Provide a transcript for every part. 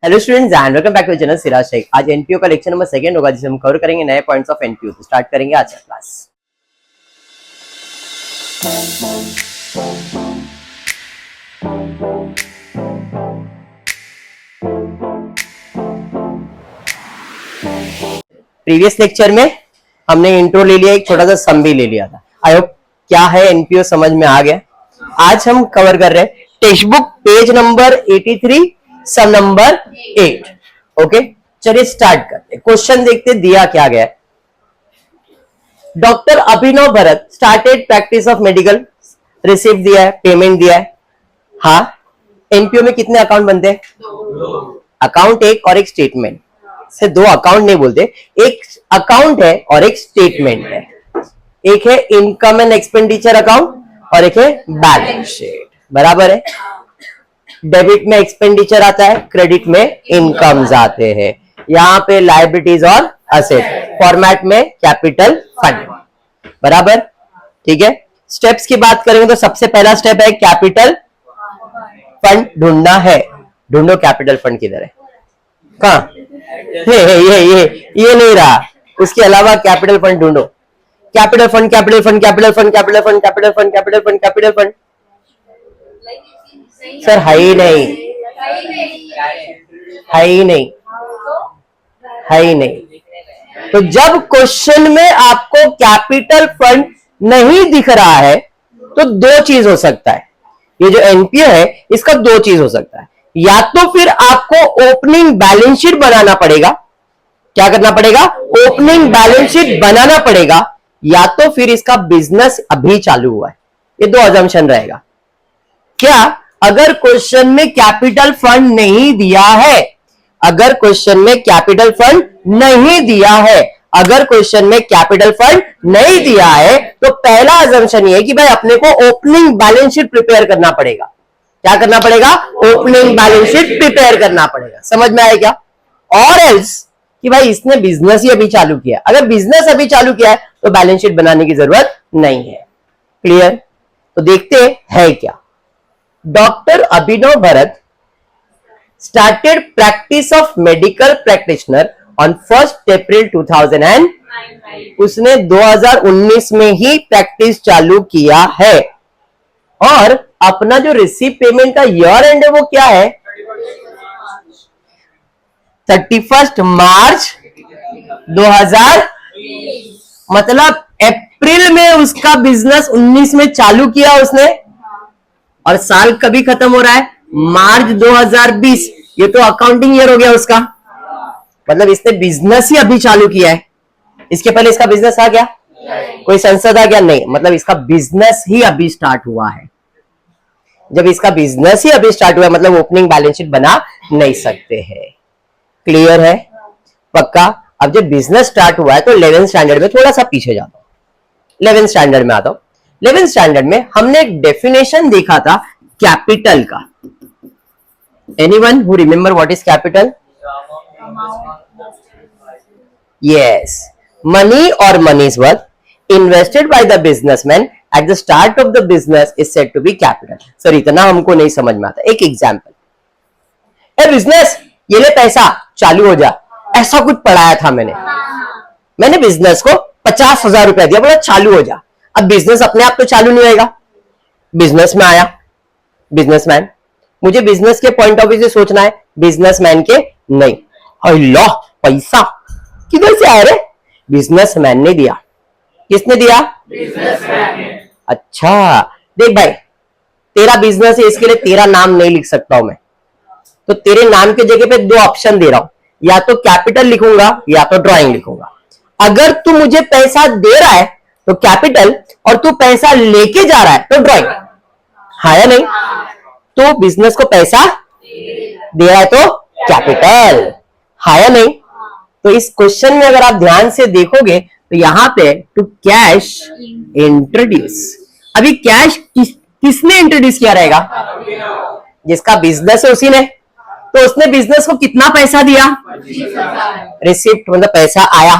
Hello students and welcome back to channel Siraj Shaikh. आज NPO का lecture number 2 होगा जिसे हम कवर करेंगे नए पॉइंट्स ऑफ एनपीओ। तो स्टार्ट करेंगे आज का क्लास। प्रीवियस लेक्चर में हमने इंट्रो ले लिया, एक छोटा सा सम भी ले लिया था। आई होप क्या है एनपीओ समझ में आ गया। आज हम कवर कर रहे हैं टेक्स्ट बुक पेज नंबर 83 सम नंबर 8। ओके, चलिए स्टार्ट करते हैं। क्वेश्चन देखते दिया क्या गया है। Doctor Abhinav Bharat started practice of medical, receipt दिया है, पेमेंट दिया है। हाँ, एनपीओ में कितने अकाउंट बनते हैं? अकाउंट एक और एक स्टेटमेंट से दो अकाउंट नहीं बोलते, एक अकाउंट है और एक स्टेटमेंट है। एक है इनकम एंड एक्सपेंडिचर अकाउंट और एक है बैलेंस शीट। बराबर है। डेबिट में एक्सपेंडिचर आता है, क्रेडिट में इनकम्स आते हैं। यहां पे लायबिलिटीज और असेट, फॉर्मेट में कैपिटल फंड। बराबर, ठीक है। स्टेप्स की बात करेंगे तो सबसे पहला स्टेप है कैपिटल फंड ढूंढना है। ढूंढो कैपिटल फंड किधर है, कहां? ये नहीं रहा। उसके अलावा कैपिटल फंड ढूंढो। Capital fund, capital fund, capital fund, capital fund, capital fund, capital fund, capital fund. Sir है ही नहीं, है ही नहीं, है ही नहीं। तो जब क्वेश्चन में आपको कैपिटल फंड नहीं दिख रहा है तो दो चीज हो सकता है। ये जो एनपीओ है इसका दो चीज हो सकता है। या तो फिर आपको ओपनिंग बैलेंस शीट बनाना पड़ेगा। क्या करना पड़ेगा? ओपनिंग बैलेंस शीट बनाना पड़ेगा। या तो फिर इसका बिजनेस अभी चालू हुआ है। ये दो अजम्पशन रहेगा। क्या अगर क्वेश्चन में कैपिटल फंड नहीं दिया है, अगर क्वेश्चन में कैपिटल फंड नहीं दिया है, अगर क्वेश्चन में कैपिटल फंड नहीं दिया है तो पहला अजम्पशन ये है कि भाई अपने को ओपनिंग बैलेंस शीट प्रिपेयर करना पड़ेगा। क्या करना पड़ेगा? ओपनिंग बैलेंस शीट प्रिपेयर करना पड़ेगा। समझ में आया क्या? और एल्स कि भाई इसने बिजनेस ही अभी चालू किया। अगर बिजनेस अभी चालू किया है तो बैलेंस शीट बनाने की जरूरत नहीं है। क्लियर? तो देखते है क्या। Doctor Abhinav Bharat started practice of medical practitioner on 1st April 2009। उसने 2019 में ही प्रैक्टिस चालू किया है। और अपना जो रिसीव पेमेंट का ईयर एंड है वो क्या है? 31 मार्च 2020। मतलब अप्रैल में उसका बिजनेस 19 में चालू किया उसने और साल कभी खत्म हो रहा है? मार्च 2020। ये तो अकाउंटिंग ईयर हो गया उसका। मतलब इसने बिजनेस ही अभी चालू किया है। इसके पहले इसका बिजनेस आ गया? कोई संसद आ गया? नहीं। मतलब इसका बिजनेस ही अभी स्टार्ट हुआ है। जब इसका बिजनेस ही अभी स्टार्ट हुआ है मतलब ओपनिंग बैलेंस शीट बना नहीं सकते हैं। क्लियर है? पक्का? अब जब बिजनेस स्टार्ट हुआ है तो 11th स्टैंडर्ड में थोड़ा सा पीछे जाता हूं। 11th स्टैंडर्ड में आता हूं। 11th स्टैंडर्ड में हमने एक डेफिनेशन देखा था कैपिटल का। Anyone who remember what is capital? Yes, money और money's worth invested by the businessman at the start of the business is said to be capital. Sir इतना हमको नहीं समझ में आता। एक एग्जांपल, ए बिजनेस ये ले पैसा चालू हो जा, ऐसा कुछ पढ़ाया था मैंने बिजनेस को 50,000 रुपया दिया, बोला चालू हो जा। अब बिजनेस अपने आप तो चालू नहीं होएगा। बिजनेस में आया बिजनेसमैन। मुझे बिजनेस के पॉइंट ऑफ व्यू से सोचना है, बिजनेसमैन के नहीं। अल्लाह, पैसा किधर से आया रे? बिजनेसमैन ने दिया। किसने दिया? बिजनेसमैन ने। अच्छा देख भाई, तेरा बिजनेस है, इसके लिए तेरा नाम नहीं लिख सकता हूं मैं, तो तेरे नाम की जगह पे दो ऑप्शन दे रहा हूं, या तो कैपिटल लिखूंगा या तो ड्राइंग लिखूंगा। अगर तू मुझे पैसा दे रहा है तो कैपिटल, और तू पैसा लेके जा रहा है तो ड्राइंग। हाँ या नहीं? तो बिजनेस को पैसा दे रहा है तो कैपिटल। हाँ या नहीं? तो इस क्वेश्चन में अगर आप ध्यान से देखोगे तो यहां पे टू कैश इंट्रोड्यूस, अभी कैश किसने इंट्रोड्यूस किया रहेगा? जिसका बिजनेस है उसी ने। तो उसने बिजनेस को कितना पैसा दिया? रिसिप्ट, मतलब पैसा आया।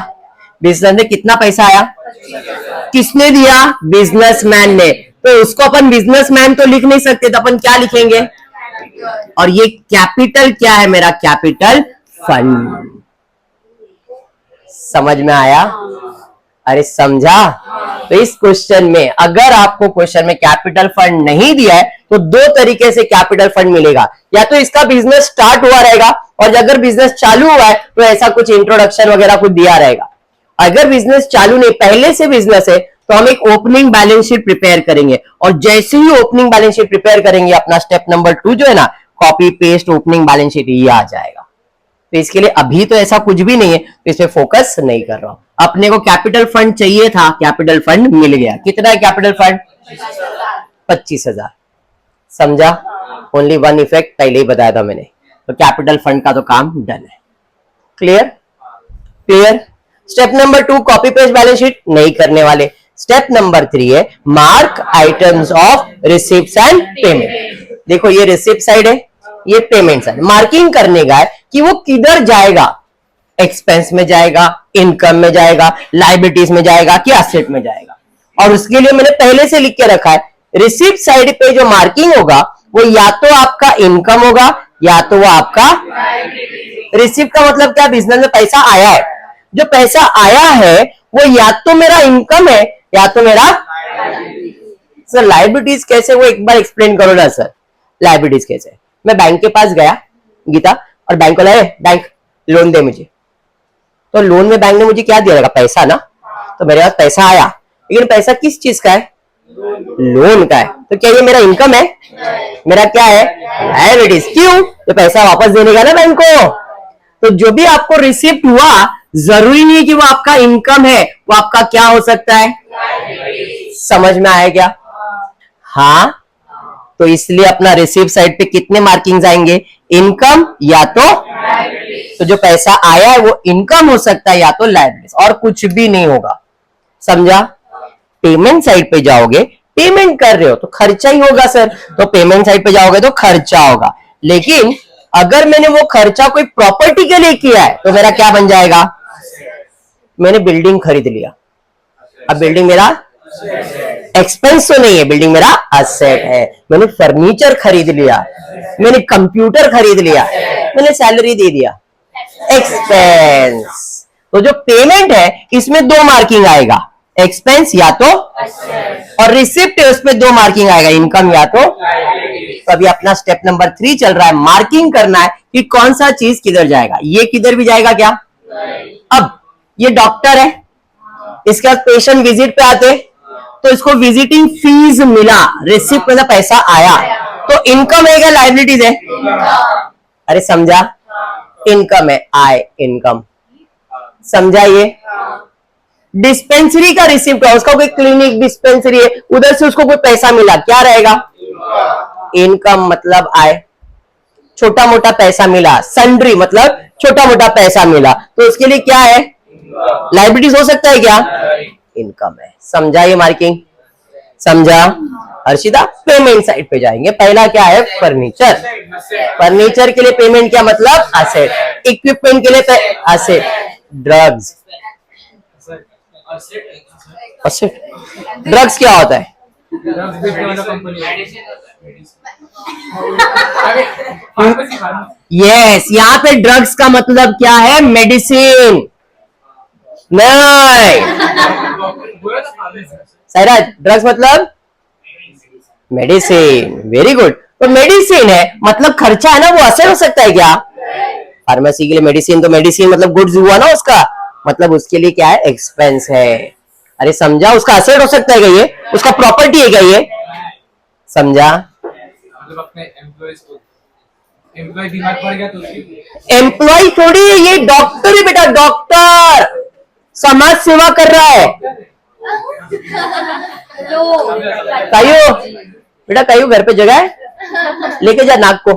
बिजनेस ने कितना पैसा आया? किसने दिया? बिजनेसमैन ने। तो उसको अपन बिजनेसमैन तो लिख नहीं सकते, तो अपन क्या लिखेंगे? और ये कैपिटल क्या है मेरा? Capital fund. समझ में आया? अरे समझा? तो इस क्वेश्चन में अगर आपको क्वेश्चन में कैपिटल फंड नहीं दिया है तो दो तरीके से कैपिटल फंड मिलेगा। या तो इसका बिजनेस स्टार्ट हुआ रहेगा, और अगर बिजनेस चालू हुआ है तो ऐसा कुछ इंट्रोडक्शन वगैरह कुछ दिया रहेगा। अगर बिजनेस चालू नहीं, पहले से बिजनेस है, तो हम एक ओपनिंग बैलेंस शीट प्रिपेयर करेंगे, और जैसे ही ओपनिंग बैलेंस शीट प्रिपेयर करेंगे अपना स्टेप नंबर 2 जो है ना, copy paste opening balance sheet, ये आ जाएगा। तो इसके लिए अभी तो ऐसा कुछ भी नहीं है, तो इस पे फोकस नहीं कर रहा हूं। अपने को कैपिटल फंड चाहिए था, कैपिटल फंड मिल गया। कितना है कैपिटल फंड? 25,000। समझा? ओनली वन इफेक्ट पहले ही बताया था मैंने। तो कैपिटल फंड का तो काम डन है। Clear? Clear? Step number 2 copy paste balance sheet नहीं करने वाले। स्टेप नंबर 3 है mark items of receipts and payment. देखो ये रिसिप्ट साइड है, ये पेमेंट साइड। मार्किंग करने का है कि वो किधर जाएगा, एक्सपेंस में जाएगा, इनकम में जाएगा, लायबिलिटीज में जाएगा कि एसेट में जाएगा। और उसके लिए मैंने पहले से लिख के रखा है, रिसिप्ट साइड पे जो मार्किंग होगा वो या तो आपका इनकम होगा या तो वो आपका रिसिप्ट का मतलब क्या? बिजनेस में पैसा आया है, जो पैसा आया है वो या तो मेरा इनकम है या तो मेरा सर लायबिलिटीज कैसे, वो एक बार एक्सप्लेन करो ना सर। लायबिलिटीज कैसे? मैं बैंक के पास गया गीता, और बैंक वाला है, बैंक लोन दे मुझे, तो लोन में बैंक ने मुझे क्या दिया रहेगा? पैसा ना। तो मेरे पास पैसा आया, लेकिन पैसा किस चीज का है? लोन का है। तो क्या ये मेरा इनकम है? मेरा क्या है? लायबिलिटीज। क्यों? तो पैसा वापस देने का ना बैंक को। तो जो भी आपको रिसिप्ट हुआ, जरूरी नहीं है कि वो आपका इनकम है, वो आपका क्या हो सकता है? समझ में आया क्या? हाँ। तो इसलिए अपना रिसिप्ट साइड पे कितने मार्किंग्स आएंगे? इनकम या तो जो पैसा आया है वो इनकम हो सकता है या तो लायबिलिटीज, और कुछ भी नहीं होगा। समझा? पेमेंट साइड पे जाओगे, पेमेंट कर रहे हो तो खर्चा ही होगा सर, तो पेमेंट साइड पे जाओगे तो खर्चा होगा। लेकिन अगर मैंने वो खर्चा कोई प्रॉपर्टी के लिए किया है तो मेरा क्या बन जाएगा? मैंने बिल्डिंग खरीद लिया, अब बिल्डिंग मेरा एक्सपेंस तो नहीं है, बिल्डिंग मेरा असेट है। मैंने फर्नीचर खरीद लिया, मैंने कंप्यूटर खरीद लिया, मैंने सैलरी दे दिया, एक्सपेंस। तो जो पेमेंट है इसमें दो मार्किंग आएगा, एक्सपेंस या तो, और रिसिप्ट है उसमें दो मार्किंग आएगा, इनकम या तो। अभी अपना स्टेप नंबर 3 चल रहा है, मार्किंग करना है कि कौन सा चीज किधर जाएगा। ये किधर भी जाएगा क्या? अब ये डॉक्टर है, इसके बाद पेशेंट विजिट पे आते तो इसको विजिटिंग फीस मिला, रिसिप्ट मतलब पैसा आया, तो इनकम है क्या लायबिलिटीज है? अरे समझा? इनकम है, आय इनकम। समझा? ये डिस्पेंसरी का रिसिप्ट है, उसका कोई क्लिनिक डिस्पेंसरी है, उधर से उसको कोई पैसा मिला, क्या रहेगा? इनकम मतलब आय, छोटा मोटा पैसा मिला। सन्ड्री मतलब छोटा मोटा पैसा मिला, तो उसके लिए क्या है? लायबिलिटीज हो सकता है क्या? इनकम है। समझा ये मार्किंग? समझा? हर्षिता पेमेंट साइड पे जाएंगे। पहला क्या है? फर्नीचर। फर्नीचर के लिए पेमेंट क्या मतलब? असेट। इक्विपमेंट के लिए असेट। Drugs, asset. ड्रग्स क्या होता है? यस, यहाँ पे ड्रग्स का मतलब क्या है? मेडिसिन। नहीं सायरा, ड्रग्स मतलब मेडिसिन। Very good. तो मेडिसिन है मतलब खर्चा है ना, वो असर हो सकता है क्या? फार्मेसी के लिए मेडिसिन, तो मेडिसिन मतलब गुड्स हुआ ना उसका, मतलब उसके लिए क्या है? एक्सपेंस है। अरे समझा? उसका असर हो सकता है क्या? ये उसका प्रॉपर्टी है क्या? ये समझा? मतलब अपने एम्प्लॉय बीमार पड़ गया तो एम्प्लॉय थोड़ी है, ये डॉक्टर है बेटा, डॉक्टर समाज सेवा कर रहा है। कायू बेटा, कायू घर पे जगह है, लेके जा नाक को।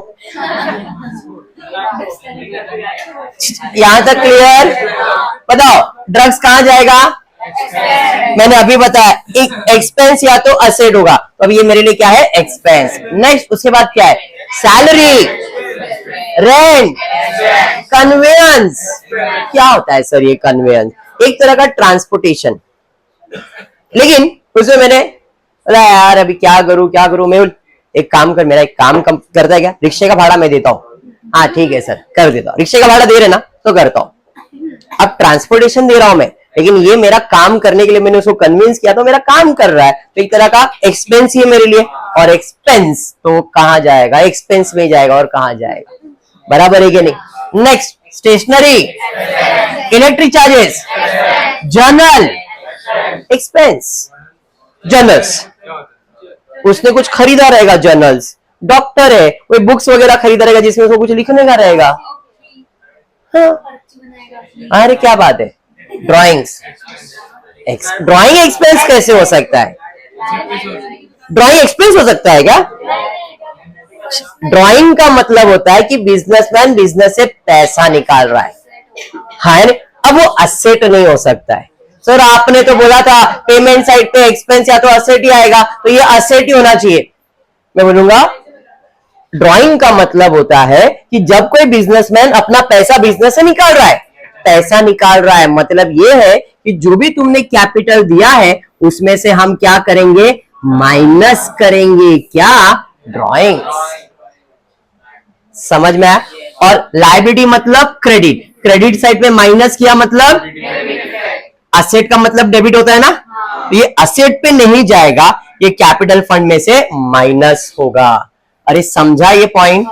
यहां तक क्लियर? बताओ ड्रग्स कहां जाएगा? मैंने अभी बताया, एक एक्सपेंस या तो असेट होगा, तो अब ये मेरे लिए क्या है? एक्सपेंस। नेक्स्ट उसके बाद क्या है? Salary, rent, conveyance. क्या होता है सर ये कन्वेंस? एक तरह का ट्रांसपोर्टेशन। लेकिन उसमें मैंने बोला यार अभी क्या करूं, मैं एक काम कर, मेरा एक काम करता है क्या, रिक्शे का भाड़ा मैं देता हूँ, हाँ ठीक है सर कर देता हूँ, रिक्शे का भाड़ा दे रहे ना तो करता हूँ। अब ट्रांसपोर्टेशन दे रहा हूं मैं, लेकिन ये मेरा काम करने के लिए मैंने उसको कन्विंस किया तो मेरा काम कर रहा है, तो एक तरह का एक्सपेंस ही है मेरे लिए। और एक्सपेंस तो कहां जाएगा, एक्सपेंस में जाएगा और कहां जाएगा, बराबर है कि नहीं। Next, stationery, electric charges, general expense, journals, उसने कुछ खरीदा रहेगा, जर्नल्स, डॉक्टर है कोई बुक्स वगैरह खरीदा रहेगा जिसमें उसको कुछ लिखने का रहेगा, हाँ। अरे क्या बात है, ड्राइंग्स, ड्राइंग एक्सपेंस कैसे हो सकता है, ड्राइंग एक्सपेंस हो सकता है क्या। ड्राइंग का मतलब होता है कि बिजनेसमैन बिजनेस से पैसा निकाल रहा है, हाँ। अब वो असेट नहीं हो सकता है। सर आपने तो बोला था पेमेंट साइड पे एक्सपेंस या तो असेट ही आएगा, तो ये असेट ही होना चाहिए। मैं बोलूंगा ड्राइंग का मतलब होता है कि जब कोई बिजनेसमैन अपना पैसा बिजनेस से निकाल रहा है, पैसा निकाल रहा है, मतलब ये है कि जो भी तुमने कैपिटल दिया है उसमें से हम क्या करेंगे, माइनस करेंगे, क्या, ड्राइंग। समझ में आया। और लायबिलिटी मतलब क्रेडिट, क्रेडिट साइड पे माइनस किया मतलब असेट का मतलब डेबिट होता है ना, तो ये असेट पे नहीं जाएगा, ये कैपिटल फंड में से माइनस होगा। अरे समझा ये पॉइंट।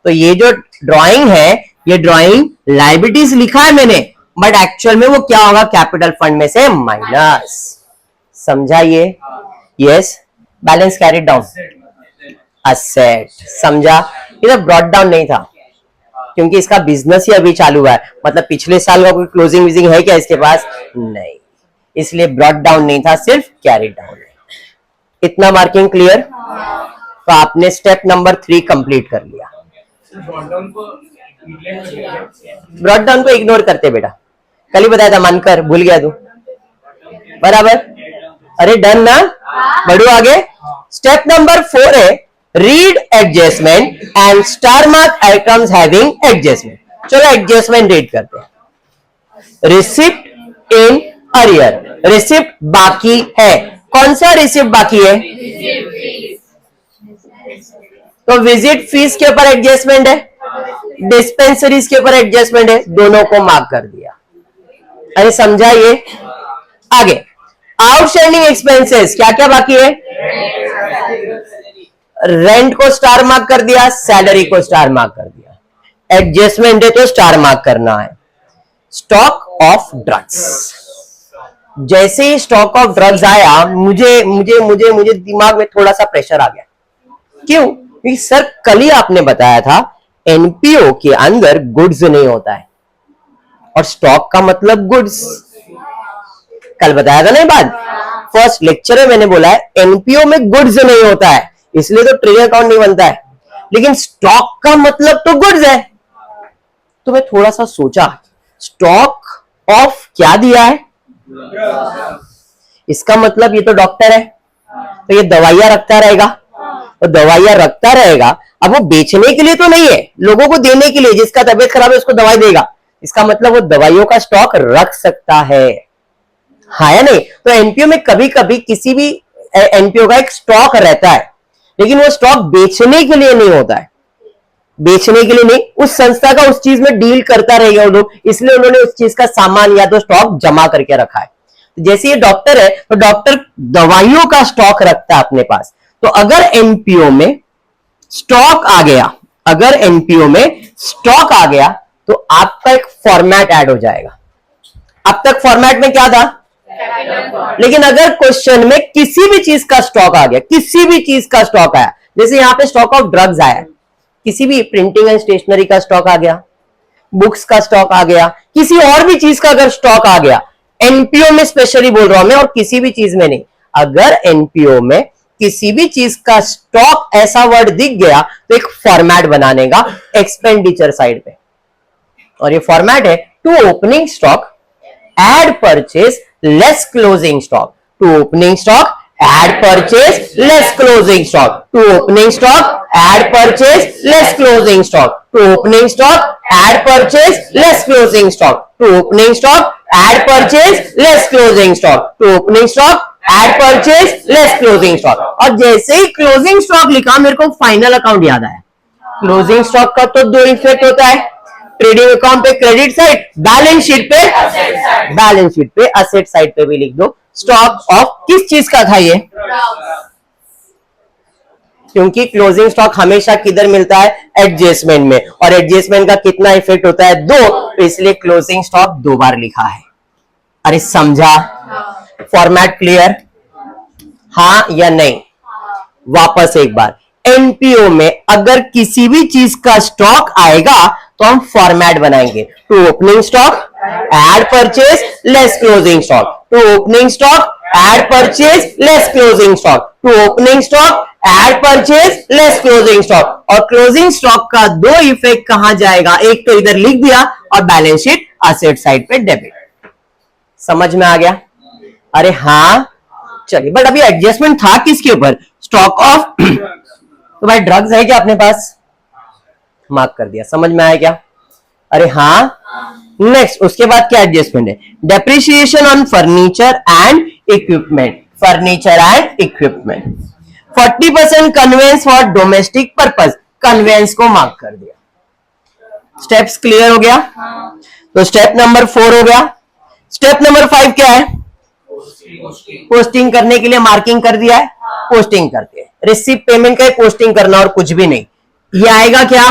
तो ये जो ड्राइंग है, ये ड्राइंग लायबिलिटीज लिखा है मैंने, बट एक्चुअल में वो क्या होगा, कैपिटल फंड में से माइनस। समझा ये, yes. Balance carried down, asset, समझा। ये ब्रॉट डाउन नहीं था क्योंकि इसका बिजनेस ही अभी चालू हुआ है, मतलब पिछले साल का कोई क्लोजिंग विजिंग है क्या इसके पास, नहीं, इसलिए ब्रॉट डाउन नहीं था, सिर्फ कैरिड डाउन। इतना मार्किंग क्लियर। तो आपने स्टेप नंबर 3 कंप्लीट कर लिया। ब्रॉट डाउन को इग्नोर करते बेटा, कल ही बताया था, मन कर, भूल गया तू, बराबर। अरे डन ना, बढ़ो आगे। स्टेप नंबर 4 है read adjustment and star mark items having adjustment. चलो एडजस्टमेंट रीड करते हैं। रिसिप्ट इन अरियर, रिसिप्ट बाकी है, कौन सा रिसिप्ट बाकी है, तो विजिट फीस के ऊपर एडजस्टमेंट है, डिस्पेंसरीज के ऊपर एडजस्टमेंट है, दोनों को मार्क कर दिया। अरे समझा ये। आगे आउटस्टैंडिंग एक्सपेंसेस, क्या क्या बाकी है, रेंट को स्टार मार्क कर दिया, सैलरी को स्टार मार्क कर दिया, एडजस्टमेंट है तो स्टार मार्क करना है। स्टॉक ऑफ ड्रग्स, जैसे ही स्टॉक ऑफ ड्रग्स आया, मुझे मुझे मुझे मुझे दिमाग में थोड़ा सा प्रेशर आ गया। क्यों, क्योंकि सर कल ही आपने बताया था एनपीओ के अंदर गुड्स नहीं होता है, और स्टॉक का मतलब गुड्स, कल बताया था ना ये बात। फर्स्ट लेक्चर में मैंने बोला है एनपीओ में गुड्स नहीं होता है, इसलिए तो ट्रेडिंग अकाउंट नहीं बनता है, लेकिन स्टॉक का मतलब तो गुड्स है। तो मैं थोड़ा सा सोचा, स्टॉक ऑफ क्या दिया है, इसका मतलब ये तो डॉक्टर है, तो ये दवाइयां रखता रहेगा, तो दवाइयां रखता रहेगा। अब वो बेचने के लिए तो नहीं है, लोगों को देने के लिए, जिसका तबीयत खराब है उसको दवाई देगा, इसका मतलब वो दवाइयों का स्टॉक रख सकता है, हाँ या नहीं। तो एनपीओ में कभी कभी किसी भी एनपीओ का एक स्टॉक रहता है, लेकिन वो स्टॉक बेचने के लिए नहीं होता है, बेचने के लिए नहीं, उस संस्था का उस चीज में डील करता रहेगा वो लोग, इसलिए उन्होंने उस चीज का सामान या तो स्टॉक जमा करके रखा है। जैसे ये डॉक्टर है तो डॉक्टर दवाइयों का स्टॉक रखता है अपने पास। तो अगर एनपीओ में स्टॉक आ गया, अगर एनपीओ में स्टॉक आ गया तो आपका एक फॉर्मेट ऐड हो जाएगा। अब तक फॉर्मेट में क्या था, लेकिन अगर क्वेश्चन में किसी भी चीज का स्टॉक आ गया, किसी भी चीज का स्टॉक आया, जैसे यहां पे स्टॉक ऑफ ड्रग्स आया, किसी भी प्रिंटिंग एंड स्टेशनरी का स्टॉक आ गया, बुक्स का स्टॉक आ गया, किसी और भी चीज का अगर स्टॉक आ गया, एनपीओ में स्पेशली बोल रहा हूं मैं, और किसी भी चीज में नहीं, अगर एनपीओ में किसी भी चीज का स्टॉक ऐसा वर्ड दिख गया तो एक फॉर्मेट बनाने का एक्सपेंडिचर साइड पे, और ये फॉर्मेट है to opening stock add purchase less closing stock, to opening stock add purchase less closing stock, to opening stock add purchase less closing stock, to opening stock add purchase less closing stock, to opening stock add purchase less closing stock, to opening stock add purchase less closing stock. और जैसे ही closing stock लिखा मेरे को final account याद आया। Closing stock का तो दो इफेक्ट होता है, ट्रेडिंग अकाउंट पे क्रेडिट साइड, बैलेंस शीट पे असेट साइड पे भी लिख दो। स्टॉक ऑफ किस चीज का था ये? क्योंकि क्लोजिंग स्टॉक हमेशा किधर मिलता है? एडजस्टमेंट में, और एडजस्टमेंट का कितना इफेक्ट होता है? 2, तो इसलिए क्लोजिंग स्टॉक 2 बार लिखा है। अरे समझा? Format clear? हाँ या नहीं? वापस एक बार, एनपीओ में अगर किसी भी चीज का स्टॉक आएगा तो हम फॉर्मेट बनाएंगे। To opening stock add purchase less closing stock, to opening stock add purchase less closing stock, to opening stock add purchase less closing stock. और क्लोजिंग स्टॉक का 2 इफेक्ट कहां जाएगा? एक तो इधर लिख दिया और बैलेंस शीट असेट साइड पे डेबिट। समझ में आ गया? अरे हाँ, चलिए। बट अभी एडजस्टमेंट था किसके ऊपर? स्टॉक ऑफ तो भाई ड्रग्स है क्या अपने पास? मार्क कर दिया। समझ में आया क्या? अरे हाँ। नेक्स्ट, उसके बाद क्या एडजस्टमेंट है? Depreciation on furniture and equipment, 40% conveyance for domestic purpose, conveyance को मार्क कर दिया। स्टेप्स क्लियर हो गया? तो स्टेप नंबर 4 हो गया। स्टेप नंबर 5 क्या है? पोस्टिंग करने के लिए मार्किंग कर दिया है, पोस्टिंग करते हैं। रिसीव पेमेंट का पोस्टिंग करना और कुछ भी नहीं। ये आएगा क्या?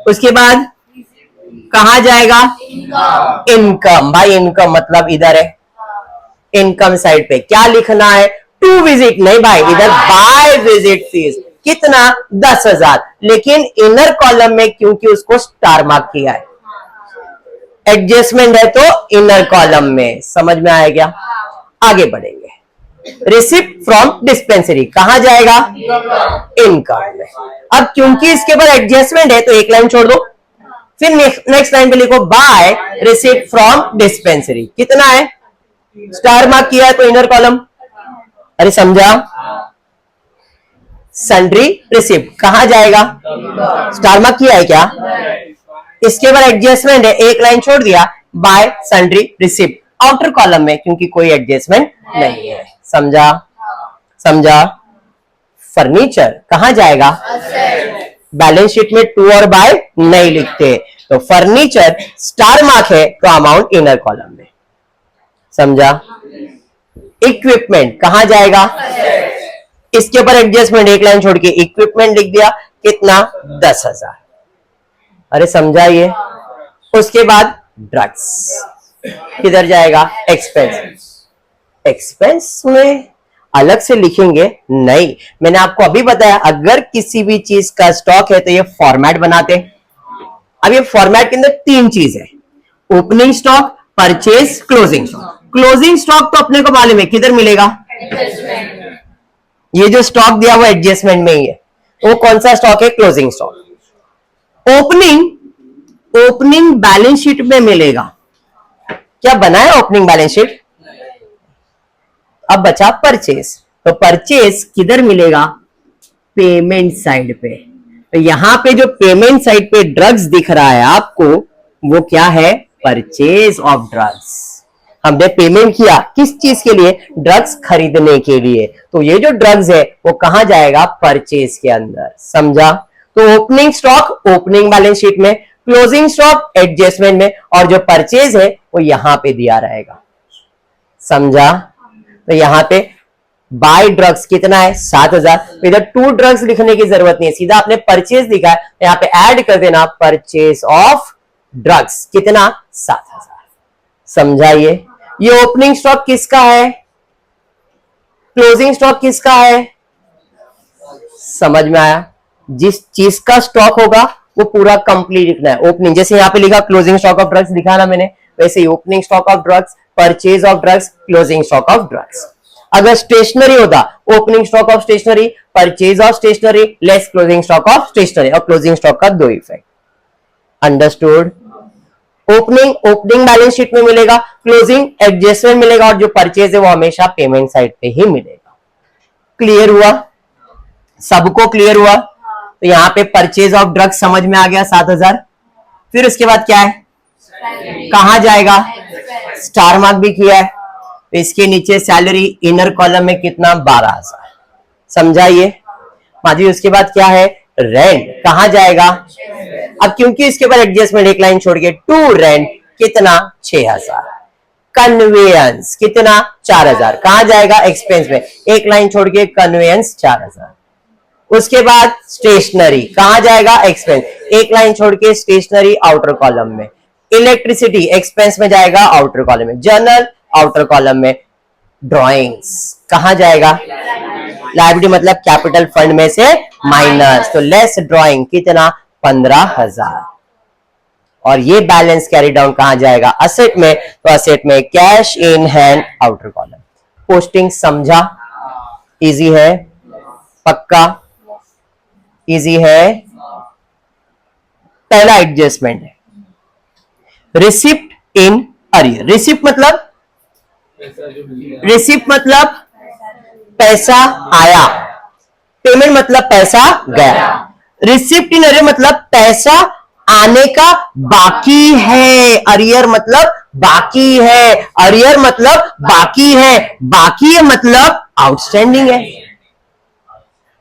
उसके बाद कहा जाएगा? इनकम। भाई इनकम मतलब इधर है, इनकम साइड पे क्या लिखना है? टू विजिट नहीं भाई, इधर बाय विजिट फीस। कितना? 10,000। लेकिन इनर कॉलम में क्योंकि उसको स्टार मार्क किया है, एडजस्टमेंट है तो इनर कॉलम में। समझ में आया क्या? आगे बढ़ेंगे। रिसिप्ट फ्रॉम डिस्पेंसरी कहां जाएगा? इनकम में। अब क्योंकि इसके ऊपर एडजस्टमेंट है तो एक लाइन छोड़ दो, फिर नेक्स्ट लाइन पे लिखो बाय रिसिप्ट फ्रॉम डिस्पेंसरी। कितना है? स्टार मार्क किया है तो इनर कॉलम। अरे समझा? सन्ड्री रिसिप्ट कहां जाएगा? स्टार मार्क किया है क्या? इसके बाद एडजस्टमेंट है, एक लाइन छोड़ दिया, bye sundry receipt outer column में, क्योंकि कोई एडजस्टमेंट नहीं है। समझा? समझा? फर्नीचर कहां जाएगा? बैलेंस शीट में टू और बाय नहीं लिखते, तो फर्नीचर स्टार मार्क है तो अमाउंट इनर कॉलम में। समझा? इक्विपमेंट कहां जाएगा? इसके ऊपर एडजस्टमेंट, एक लाइन छोड़ के इक्विपमेंट लिख दिया। कितना? 10,000। अरे समझा ये? उसके बाद ड्रग्स किधर जाएगा? एक्सपेंस। एक्सपेंस में अलग से लिखेंगे नहीं, मैंने आपको अभी बताया अगर किसी भी चीज का स्टॉक है तो ये फॉर्मेट बनाते। अब ये फॉर्मेट के अंदर 3 चीज है, opening stock, purchase, closing stock. Closing stock तो अपने को मालूम है किधर मिलेगा? ये जो स्टॉक दिया वो एडजस्टमेंट में ही है, वो कौन सा स्टॉक है? Closing stock. Opening balance sheet में मिलेगा। क्या बनाया ओपनिंग बैलेंस शीट? अब बचा परचेज, तो परचेज किधर मिलेगा? पेमेंट साइड पे। तो यहां पे जो पेमेंट साइड पे ड्रग्स दिख रहा है आपको, वो क्या है? Purchase of drugs. हमने पेमेंट किया किस चीज के लिए? ड्रग्स खरीदने के लिए। तो ये जो ड्रग्स है वो कहां जाएगा? परचेज के अंदर। समझा? तो opening stock opening balance sheet में, क्लोजिंग स्टॉक एडजस्टमेंट में, और जो परचेज है वो यहां पे दिया रहेगा। समझा? तो यहां पे बाय ड्रग्स कितना है? 7,000। तो इधर 2 ड्रग्स लिखने की जरूरत नहीं है, सीधा आपने परचेज लिखा है, यहां पे ऐड कर देना परचेज ऑफ ड्रग्स। कितना? 7,000। समझा? ये ओपनिंग स्टॉक किसका है? क्लोजिंग स्टॉक किसका है? समझ में आया? जिस चीज का स्टॉक होगा वो पूरा कंप्लीट लिखना है। ओपनिंग, जैसे यहां पे लिखा क्लोजिंग स्टॉक ऑफ ड्रग्स लिखा ना मैंने, वैसे ही opening stock of drugs, purchase of drugs, closing stock of drugs. अगर स्टेशनरी होता, opening stock of stationery, purchase of stationery, less closing stock of stationery, और क्लोजिंग स्टॉक का 2 effect. Understood? Opening balance sheet में मिलेगा, closing adjustment मिलेगा, और जो purchase है वो हमेशा पेमेंट साइड पे ही मिलेगा। क्लियर हुआ? सबको क्लियर हुआ? तो यहां पे परचेज ऑफ ड्रग्स समझ में आ गया, 7,000। फिर उसके बाद क्या है? कहां जाएगा? स्टार मार्क भी किया है। तो इसके नीचे सैलरी, इनर कॉलम में कितना 12,000, समझा ये माधवी। उसके बाद क्या है, रेंट, कहां जाएगा, अब क्योंकि इसके बाद एडजस्टमेंट एक लाइन छोड़ के, टू रेंट कितना 6,000, कन्वेयंस कितना 4,000, कहां जाएगा एक्सपेंस में, एक लाइन छोड़ के कन्वेयंस 4,000। उसके बाद स्टेशनरी कहां जाएगा एक्सपेंस, एक लाइन छोड़ के स्टेशनरी आउटर कॉलम में। इलेक्ट्रिसिटी एक्सपेंस में जाएगा आउटर कॉलम में, जर्नल आउटर कॉलम में। ड्राइंग्स कहां जाएगा, लायबिलिटी मतलब कैपिटल फंड में से माइनस, तो लेस ड्राइंग कितना 15,000। और ये बैलेंस कैरी डाउन कहां जाएगा, असेट में, तो असेट में cash in hand outer column. Posting समझा, इजी है, पक्का इजी है। पहला एडजस्टमेंट है रिसिप्ट इन अरियर। रिसिप्ट मतलब पैसा आया, पेमेंट मतलब पैसा गया। रिसिप्ट इन अरियर मतलब पैसा आने का बाकी है, अरियर मतलब बाकी है, अरियर मतलब बाकी है, बाकी है मतलब आउटस्टैंडिंग है,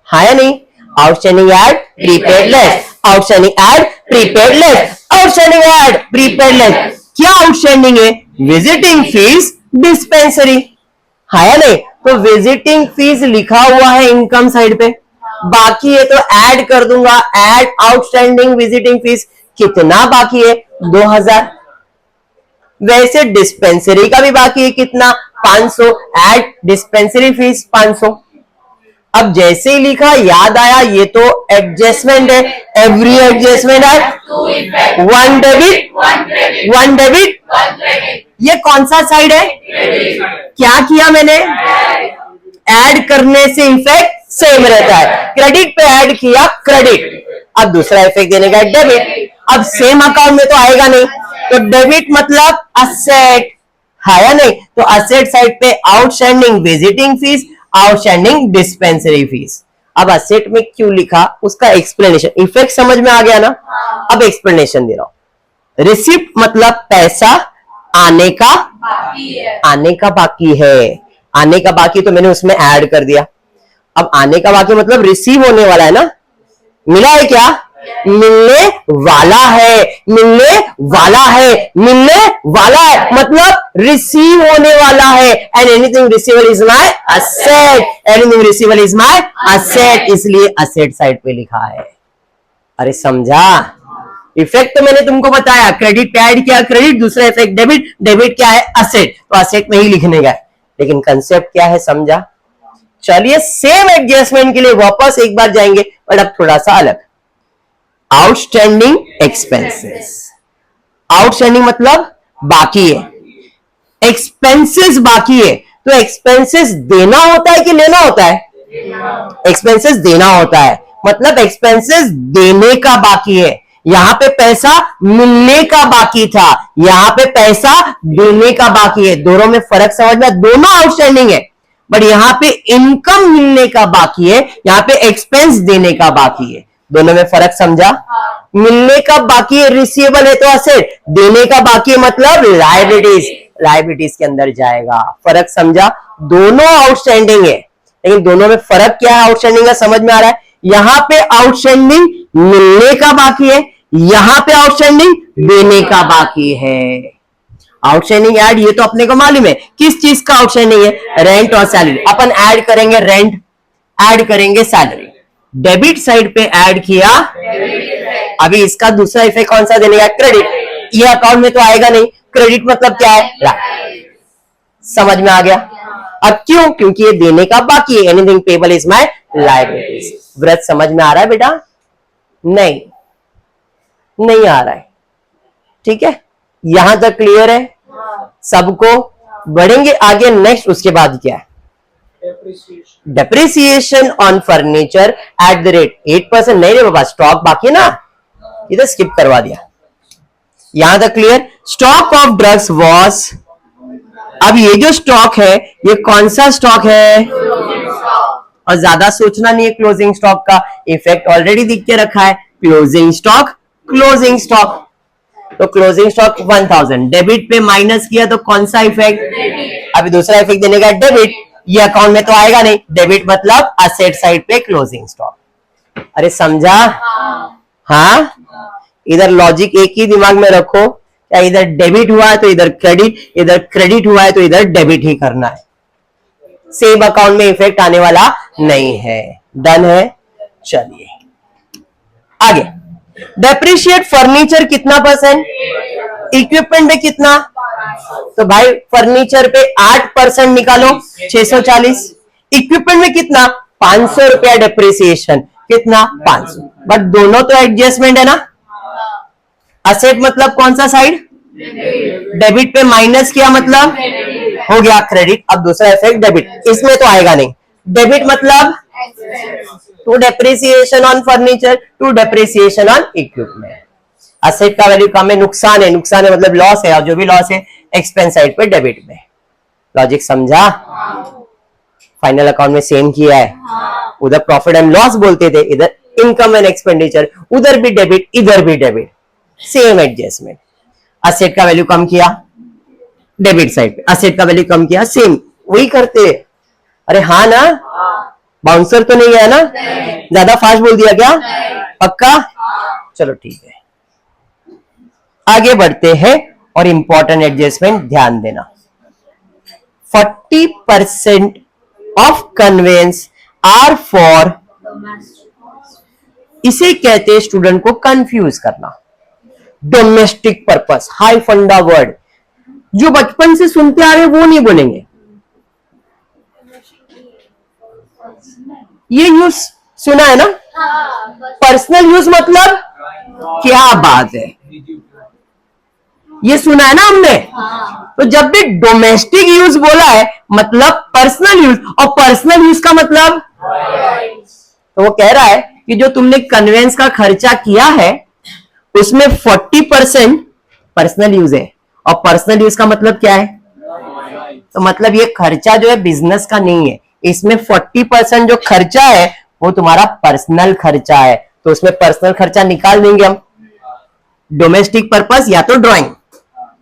हाँ या नहीं। Outstanding add prepaid less, outstanding add prepaid less, outstanding add prepaid less. क्या आउटस्टैंडिंग है, विजिटिंग फीस डिस्पेंसरी, हाँ या नहीं। तो विजिटिंग फीस लिखा हुआ है इनकम साइड पे, बाकी है तो ऐड कर दूंगा, ऐड आउटस्टैंडिंग विजिटिंग फीस, कितना बाकी है 2,000। वैसे डिस्पेंसरी का भी बाकी है कितना 500, ऐड डिस्पेंसरी फीस 500। अब जैसे ही लिखा याद आया ये तो एडजस्टमेंट है, एवरी एडजस्टमेंट है वन डेबिट। ये कौन सा साइड है, क्या किया मैंने, ऐड करने से इफेक्ट सेम रहता है, क्रेडिट पे ऐड किया क्रेडिट, अब दूसरा इफेक्ट देने का डेबिट। अब सेम अकाउंट में तो आएगा नहीं, तो डेबिट मतलब असेट, है या नहीं। तो असेट साइड पे outstanding visiting fees, outstanding dispensary fees. अब असेट में क्यों लिखा उसका एक्सप्लेनेशन, इफेक्ट समझ में आ गया ना। अब एक्सप्लेनेशन दे रहा हूं। रिसिप्ट मतलब पैसा आने का बाकी है, आने का बाकी है, आने का बाकी तो मैंने उसमें ऐड कर दिया। अब आने का बाकी मतलब रिसीव होने वाला है ना, मिला है क्या, मिलने वाला है, मिलने वाला है, मिलने वाला है मतलब रिसीव होने वाला है। And anything receivable is my asset, anything receivable is my asset, इसलिए असेट साइड पे लिखा है। अरे समझा, इफेक्ट तो मैंने तुमको बताया, क्रेडिट पे ऐड किया क्रेडिट, दूसरा इफेक्ट डेबिट, डेबिट क्या है असेट, तो असेट में ही लिखने का, लेकिन कंसेप्ट क्या है समझा। चलिए सेम एडजस्टमेंट के लिए वापस एक बार जाएंगे, बट अब थोड़ा सा अलग। आउटस्टैंडिंग एक्सपेंसेस, आउटस्टैंडिंग मतलब बाकी है, एक्सपेंसेस बाकी है, तो एक्सपेंसेस देना होता है कि लेना होता है, एक्सपेंसेस देना होता है, मतलब एक्सपेंसेस देने का बाकी है। यहां पे पैसा मिलने का बाकी था, यहां पे पैसा देने का बाकी है, दोनों में फर्क समझ में, दोनों आउटस्टैंडिंग है, बट यहां पे इनकम मिलने का बाकी है, यहां पे एक्सपेंस देने का बाकी है, दोनों में फर्क समझा। मिलने का बाकी है रिसीवेबल है तो असेट, देने का बाकी है मतलब लायबिलिटीज, लायबिलिटीज के अंदर जाएगा, फर्क समझा। दोनों आउटस्टैंडिंग है, लेकिन दोनों में फर्क क्या है आउटस्टैंडिंग का समझ में आ रहा है। यहां पे आउटस्टैंडिंग मिलने का बाकी है, यहां पे आउटस्टैंडिंग देने का बाकी है। आउटस्टैंडिंग ऐड ये तो अपने को मालूम है किस चीज का आउटस्टैंडिंग है, रेंट और सैलरी। अपन ऐड करेंगे रेंट, ऐड करेंगे सैलरी, डेबिट साइड पे ऐड किया, अभी इसका दूसरा इफेक्ट कौन सा देने का, क्रेडिट। ये अकाउंट में तो आएगा नहीं, क्रेडिट मतलब क्या है, समझ में आ गया। अब क्यों, क्योंकि ये देने का बाकी है, anything payable is my liabilities. व्रत समझ में आ रहा है बेटा, नहीं नहीं आ रहा है, ठीक है, यहां तक क्लियर है सबको। बढ़ेंगे आगे नेक्स्ट, उसके बाद क्या है, depreciation on furniture at the rate 8%। नहीं रे बाबा, स्टॉक बाकी है ना, इधर स्किप करवा दिया, यहां तक clear. Stock of drugs was, अब ये जो स्टॉक है ये कौन सा स्टॉक है, और ज्यादा सोचना नहीं है, क्लोजिंग स्टॉक का इफेक्ट ऑलरेडी दिख के रखा है, क्लोजिंग स्टॉक क्लोजिंग स्टॉक। तो क्लोजिंग स्टॉक 1000, डेबिट पे माइनस किया तो कौन सा इफेक्ट, अभी दूसरा इफेक्ट देने का डेबिट, ये अकाउंट में तो आएगा नहीं, डेबिट मतलब असेट साइड पे क्लोजिंग स्टॉक। अरे समझा? हाँ, इधर लॉजिक एक ही दिमाग में रखो, क्या इधर डेबिट हुआ है तो इधर क्रेडिट, इधर क्रेडिट हुआ है तो इधर डेबिट ही करना है, सेम अकाउंट में इफेक्ट आने वाला नहीं है। डन है? चलिए आगे। डेप्रिशिएट फर्नीचर कितना परसेंट, इक्विपमेंट में कितना, तो भाई फर्नीचर पे 8% निकालो 640, इक्विपमेंट में कितना 500 रुपया डेप्रिसिएशन, कितना 500, बट दोनों तो एडजस्टमेंट है ना। असेट मतलब कौन सा साइड, डेबिट पे माइनस किया मतलब हो गया क्रेडिट। अब दूसरा इफेक्ट डेबिट, इसमें तो आएगा नहीं, डेबिट मतलब to depreciation on furniture, to depreciation on equipment. Asset का वैल्यू कम है, नुकसान है, नुकसान है मतलब लॉस है, और जो भी लॉस है एक्सपेंस साइड पे डेबिट में। लॉजिक समझा? फाइनल अकाउंट में सेम किया है, उधर प्रॉफिट एंड लॉस बोलते थे, इधर इनकम एंड एक्सपेंडिचर, उधर भी डेबिट इधर भी डेबिट, सेम एडजस्टमेंट। असेट का वैल्यू कम किया डेबिट साइड पे, असेट का वैल्यू कम किया, सेम वही करते। अरे हाँ ना, बाउंसर तो नहीं गया ना, ज्यादा फास्ट बोल दिया क्या? पक्का? चलो ठीक है, आगे बढ़ते हैं। और इंपॉर्टेंट एडजस्टमेंट ध्यान देना, 40% ऑफ कन्वेंस आर फॉर, इसे कहते हैं स्टूडेंट को कंफ्यूज करना, डोमेस्टिक पर्पस, हाई फंडा वर्ड, जो बचपन से सुनते आ रहे वो नहीं बोलेंगे। ये यूज सुना है ना, पर्सनल यूज मतलब क्या बात है, ये सुना है ना हमने। तो जब भी डोमेस्टिक यूज बोला है मतलब पर्सनल यूज, और पर्सनल यूज का मतलब, तो वो कह रहा है कि जो तुमने कन्वेंस का खर्चा किया है उसमें 40% पर्सनल यूज है, और पर्सनल यूज का मतलब क्या है, तो मतलब ये खर्चा जो है बिजनेस का नहीं है, इसमें 40% जो खर्चा है वो तुम्हारा पर्सनल खर्चा है, तो उसमें पर्सनल खर्चा निकाल देंगे हम। डोमेस्टिक पर्पस या तो ड्राइंग,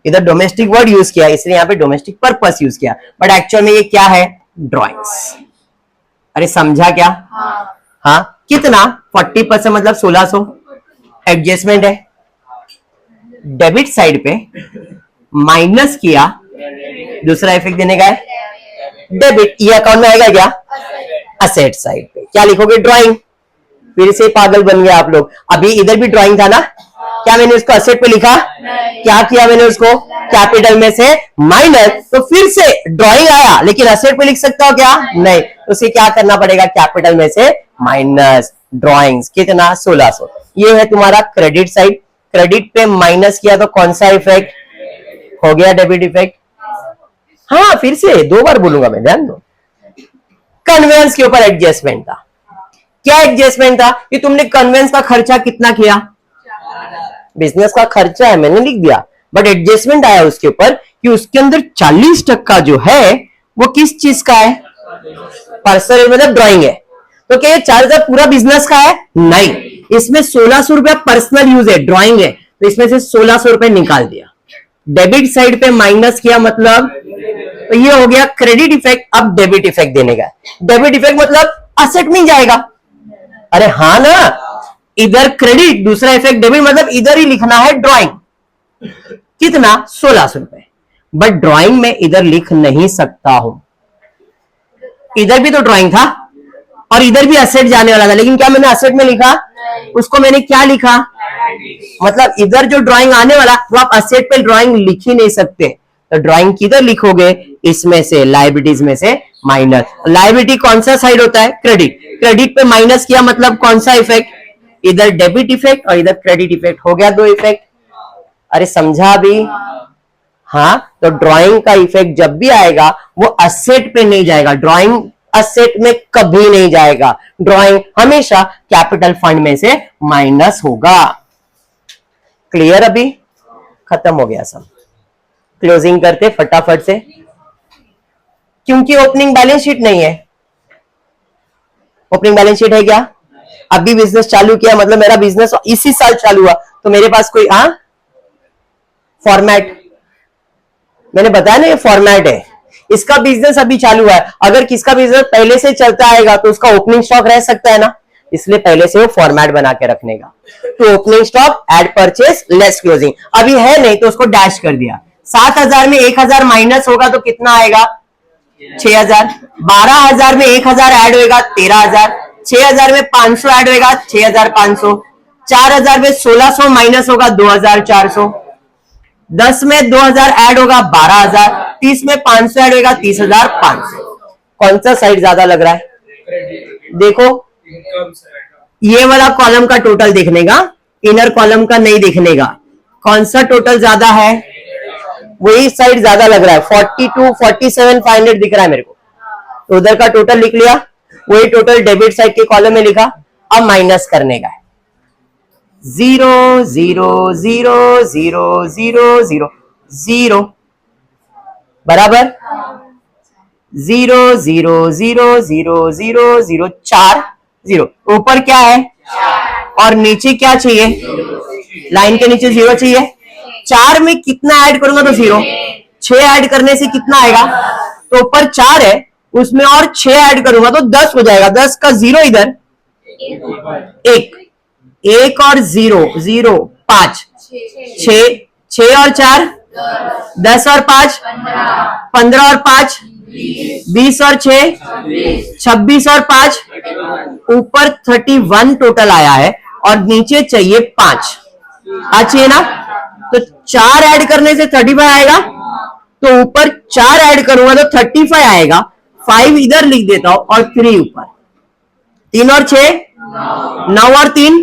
इधर डोमेस्टिक वर्ड यूज किया इसलिए यहां पे डोमेस्टिक पर्पस यूज किया, बट एक्चुअल में ये क्या है, ड्राइंग्स। अरे समझा क्या? हाँ, कितना 40% मतलब 1600 एडजस्टमेंट है, डेबिट साइड पे माइनस किया, दूसरा इफेक्ट देने का है डेबिट, ये अकाउंट में आएगा क्या, असेट साइड पे क्या लिखोगे, ड्राइंग। फिर से पागल बन गए आप लोग, अभी इधर भी ड्राइंग था ना, क्या मैंने उसको असेट पे लिखा, क्या किया मैंने उसको कैपिटल में से माइनस, तो फिर से ड्राइंग आया, लेकिन असेट पे लिख सकता हो क्या, नहीं, तो उसे क्या करना पड़ेगा, कैपिटल में से माइनस, ड्राइंग्स कितना 1600। ये है तुम्हारा क्रेडिट साइड, क्रेडिट पे माइनस किया तो कौन सा इफेक्ट हो गया, डेबिट इफेक्ट। हाँ फिर से 2 बार बोलूंगा मैं, ध्यान दो। कन्वेंस के ऊपर एडजस्टमेंट था, क्या एडजस्टमेंट था कि तुमने कन्वेंस का खर्चा कितना किया, बिजनेस का खर्चा है मैंने लिख दिया, बट एडजस्टमेंट आया उसके ऊपर कि उसके अंदर 40% जो है वो किस चीज का है, पर्सनल मतलब ड्राइंग है। तो क्या ये 4000 पूरा बिजनेस का है, नहीं, इसमें 1600 रुपया पर्सनल यूज है, ड्राइंग है, तो इसमें से 1600 रुपए निकाल दिया, डेबिट साइड पे माइनस किया, मतलब तो ये हो गया क्रेडिट इफेक्ट। अब डेबिट इफेक्ट देने का, डेबिट इफेक्ट मतलब असेट में जाएगा। अरे हाँ ना, इधर क्रेडिट, दूसरा इफेक्ट डेबिट, मतलब इधर ही लिखना है ड्राइंग, कितना 1600 रुपए, बट ड्राइंग में इधर लिख नहीं सकता हूं, इधर भी तो ड्राइंग था और इधर भी असेट जाने वाला था, लेकिन क्या मैंने असेट में लिखा, उसको मैंने क्या लिखा, मतलब इधर जो ड्राइंग आने वाला वो आप असेट पे ड्राइंग लिख ही नहीं सकते, तो ड्राइंग किधर लिखोगे, इसमें से लायबिलिटीज में से माइनस। लायबिलिटी कौन सा साइड होता है, क्रेडिट, क्रेडिट पे माइनस किया मतलब कौन सा इफेक्ट, इधर डेबिट इफेक्ट और इधर क्रेडिट इफेक्ट, हो गया 2 इफेक्ट। अरे समझा अभी? हाँ, तो ड्राइंग का इफेक्ट जब भी आएगा वो असेट पे नहीं जाएगा, ड्राइंग असेट में कभी नहीं जाएगा, ड्राइंग हमेशा कैपिटल फंड में से माइनस होगा। क्लियर? अभी खत्म हो गया सब, क्लोजिंग करते फटाफट से, क्योंकि ओपनिंग बैलेंस शीट नहीं है। ओपनिंग बैलेंस शीट है क्या, अभी बिजनेस चालू किया, मतलब मेरा बिजनेस इसी साल चालू हुआ, तो मेरे पास कोई फॉर्मेट, मैंने बताया ना ये फॉर्मेट है, इसका बिजनेस अभी चालू है, अगर किसका बिजनेस पहले से चलता आएगा तो उसका ओपनिंग स्टॉक रह सकता है ना, इसलिए पहले से वो फॉर्मेट बना के रखने का। तो opening stock add purchase less closing, अभी है नहीं तो उसको डैश कर दिया। 7,000 में 1,000 माइनस होगा तो कितना आएगा 6,000। 12,000 में 1,000 ऐड होगा 13,000। 6,000 में 500 ऐड होगा 6,500। 4,000 में 1,600 माइनस होगा 2,400। 10 में 2,000 ऐड होगा 12,000। 30 में 500 ऐड होगा 30,500। कौन सा साइड ज्यादा लग रहा है? देखो ये वाला कॉलम का टोटल देखने का, इनर कॉलम का नहीं देखने का। कौन सा टोटल ज्यादा है? वही साइड ज्यादा लग रहा है। 42, 47,500 दिख रहा है मेरे को, तो उधर का टोटल लिख लिया, वही टोटल डेबिट साइड के कॉलम में लिखा। अब माइनस करने का है। 0 0 0 0 0 0 0 बराबर 0 0 0 0 0 0 4 0। ऊपर क्या है और नीचे क्या चाहिए? लाइन के नीचे 0 चाहिए। 4 में कितना ऐड करूंगा तो 0। 6 ऐड करने से कितना आएगा? तो ऊपर 4 है, उसमें और 6 ऐड करूंगा तो 10 हो जाएगा। 10 का 0 इधर, 1 और 0 0 5 6 और 4 10 और 5 15 और 5 20 और 6 26 और 5 ऊपर 31 टोटल आया है और नीचे चाहिए 5 चाहिए ना। तो 4 ऐड करने से 35 आएगा, तो ऊपर 4 ऐड करूंगा तो 35 आएगा। 5 इधर लिख देता हूं और 3 ऊपर। 3 और 6 9 और 3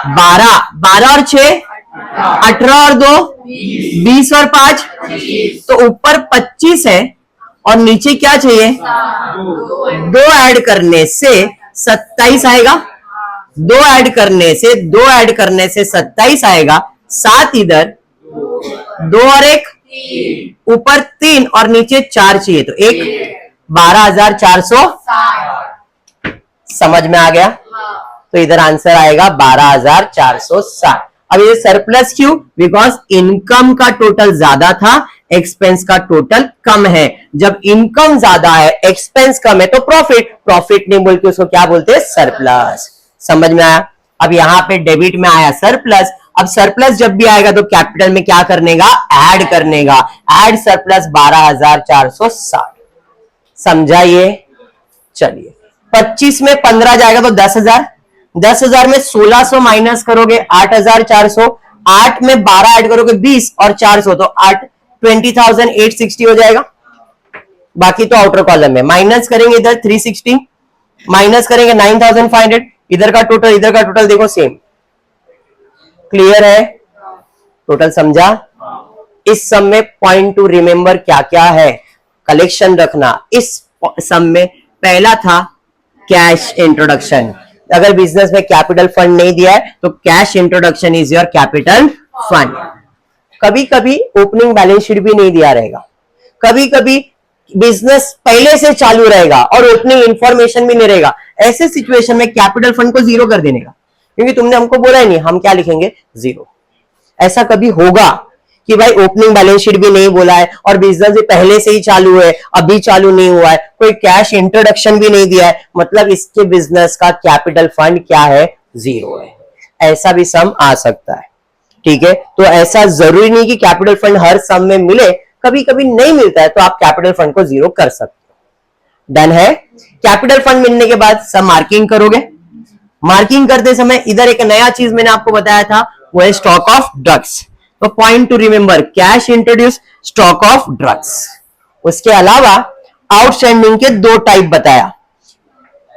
12 12 और 6 18 और 2 20 और 5 तो ऊपर 25 है और नीचे क्या चाहिए? 2 ऐड करने से 27 आएगा। 2 ऐड करने से 27 आएगा। 7 इधर 2 और 1 ऊपर 3 और नीचे 4 चाहिए तो 1 12,400। समझ में आ गया? तो इधर आंसर आएगा 12,460। अब ये सरप्लस क्यों? बिकॉज इनकम का टोटल ज्यादा था, एक्सपेंस का टोटल कम है। जब इनकम ज्यादा है एक्सपेंस कम है तो प्रॉफिट नहीं बोल के उसको क्या बोलते हैं? सरप्लस। समझ में आया? अब यहां पे डेबिट में आया सरप्लस। अब सरप्लस जब भी आएगा तो कैपिटल में क्या करने का? ऐड करने का। Add surplus 12,460। समझा ये? चलिए 25 में 15 जाएगा तो 10,000। 10,000 में 1,600 माइनस करोगे 8,400। 8 में 12 ऐड करोगे 20 और 400 तो 20,860 हो जाएगा। बाकी तो आउटर कॉलम में माइनस करेंगे, इधर 360 माइनस करेंगे 9,500। इधर का टोटल देखो सेम। क्लियर है? टोटल समझा? इस सम में पॉइंट टू रिमेंबर क्या क्या है, कलेक्शन रखना। इस सम में पहला था कैश इंट्रोडक्शन। अगर बिजनेस में कैपिटल फंड नहीं दिया है तो cash introduction is your capital fund. कभी कभी ओपनिंग बैलेंस शीट भी नहीं दिया रहेगा, कभी कभी बिजनेस पहले से चालू रहेगा और ओपनिंग इंफॉर्मेशन भी नहीं रहेगा। ऐसे सिचुएशन में कैपिटल फंड को 0 कर देने का, क्योंकि तुमने हमको बोला ही नहीं, हम क्या लिखेंगे? 0। ऐसा कभी होगा कि भाई ओपनिंग बैलेंस शीट भी नहीं बोला है और बिजनेस भी पहले से ही चालू है, अभी चालू नहीं हुआ है, कोई कैश इंट्रोडक्शन भी नहीं दिया है, मतलब इसके बिजनेस का कैपिटल फंड क्या है? 0 है। ऐसा भी सम आ सकता है। ठीक है, तो ऐसा जरूरी नहीं कि कैपिटल फंड हर सम में मिले, कभी कभी नहीं मिलता है तो आप कैपिटल फंड को 0 कर सकते हो। डन है? कैपिटल फंड मिलने के बाद सब मार्किंग करोगे। मार्किंग करते समय इधर एक नया चीज मैंने आपको बताया था, वो है स्टॉक ऑफ ड्रग्स। तो point two remember, cash introduce, stock of drugs. उसके अलावा आउटस्टैंडिंग के 2 टाइप बताया।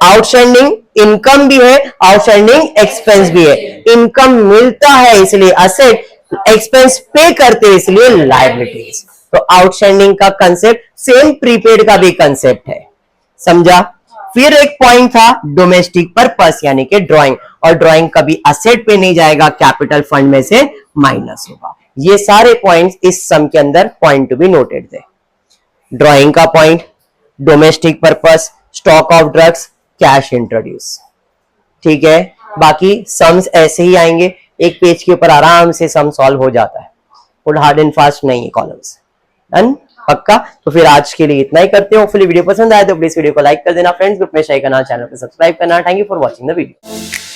आउटस्टैंडिंग इनकम भी है, आउटस्टैंडिंग एक्सपेंस भी है। इनकम मिलता है इसलिए असेट, एक्सपेंस पे करते हैं इसलिए लायबिलिटीज। तो आउटस्टैंडिंग का कंसेप्ट सेम प्रीपेड का भी कंसेप्ट है। समझा? फिर एक पॉइंट था डोमेस्टिक पर्पस यानी कि ड्राइंग, और ड्राइंग कभी असेट पे नहीं जाएगा, कैपिटल फंड में से माइनस होगा। ये सारे पॉइंट्स इस सम के अंदर पॉइंट टू बी नोटेड थे। ड्राइंग का point, domestic purpose, stock of drugs, cash introduce. ठीक है, बाकी सम्स ऐसे ही आएंगे, एक पेज के ऊपर आराम से सम सॉल्व हो जाता है, फुल हार्ड एंड फास्ट नहीं है कॉलम्स। डन? पक्का? तो फिर आज के लिए इतना ही करते हो। वीडियो पसंद आए तो प्लीज वीडियो को लाइक कर देना, फ्रेंड्स ग्रुप में शेयर करना, चैनल को सब्सक्राइब करना। Thank you for watching the video.